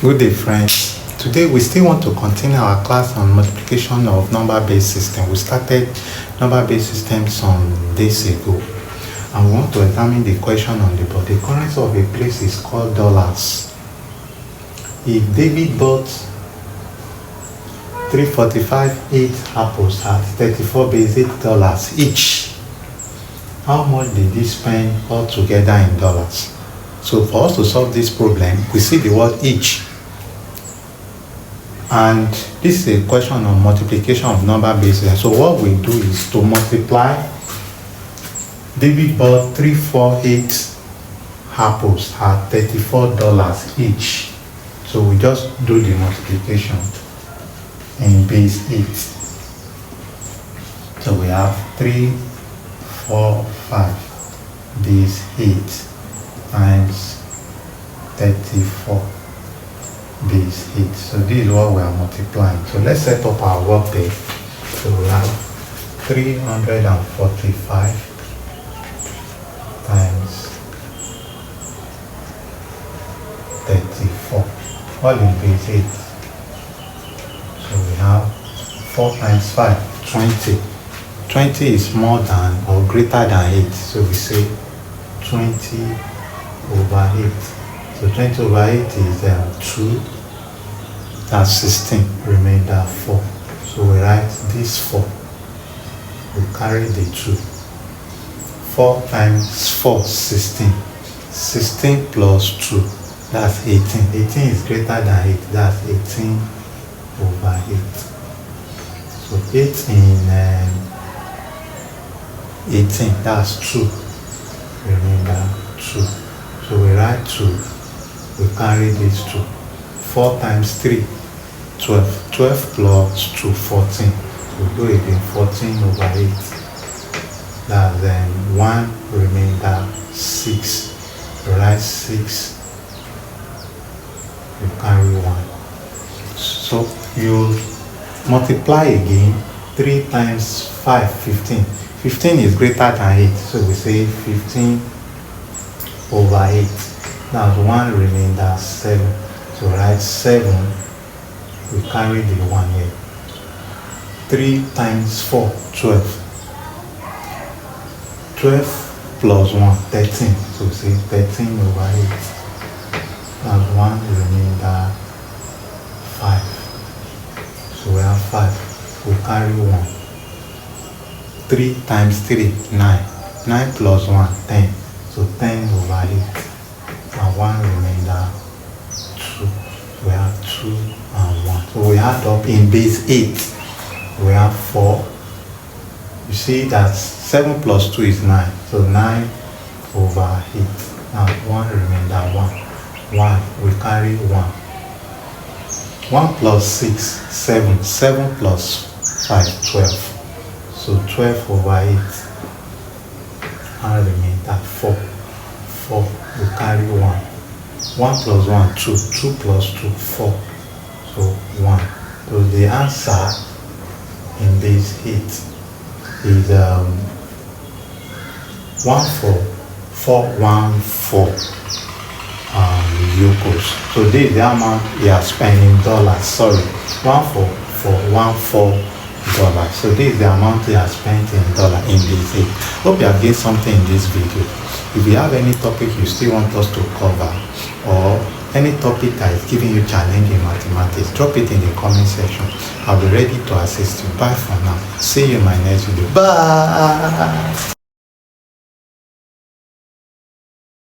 Good day, friends. Today we still want to continue our class on multiplication of number-based system. We started number-based systems some days ago, and we want to examine the question on the board. The currency of a place is called dollars. If David bought 345 8 apples at 34 base $8 each, how much did he spend altogether in dollars? So for us to solve this problem, we see the word each. And this is a question on multiplication of number bases. So what we do is to multiply. David bought 348 apples at $34 each. So we just do the multiplication in base 8. So we have 3, 4, 5 base 8 times 34 base 8. So this is what we are multiplying. So let's set up our work there. So we have 345 times 34, all in base 8. So we have 4 times 5, 20. 20 is more than or greater than 8. So we say 20 over 8. So 20 over 8 is 2. That's 16. Remainder 4. So we write this 4. We carry the 2. 4 times 4, 16. 16 plus 2. That's 18. 18 is greater than 8. That's 18 over 8. So 8 in 18. That's 2. Remainder 2. So we write 2. We carry this 2. 4 times 3, 12. 12 plus 2, 14. We do it in 14 over 8. That's 1, remainder 6. We write 6. We carry 1. So you multiply again. 3 times 5, 15. 15 is greater than 8. So we say 15 over 8. That's 1, remainder 7. So write 7. We carry the 1 here. 3 times 4, 12. 12 plus 1, 13. So we say 13 over 8. That's 1, remainder 5. So we have 5. We carry 1. 3 times 3, 9. 9 plus 1, 10. So 10 over 8. And 1 remainder 2. We have 2 and 1. So we add up in base 8. We have 4. You see that 7 plus 2 is 9. So 9 over 8. Now 1 remainder 1. 1. We carry 1. 1 plus 6, 7. 7 plus 5, 12. So 12 over 8. And remainder 4. 4. We carry 1. 1 plus 1, 2. 2 plus 2, 4. So 1. So the answer in base 8 is 14414 euros. So this is the amount we are spending dollars. Sorry, 14414 dollars. So this is the amount we are spent in dollar in base 8. Hope you have gained something in this video. If you have any topic you still want us to cover, or any topic that is giving you challenge in mathematics, drop it in the comment section. I'll be ready to assist you. Bye for now. See you in my next video. Bye.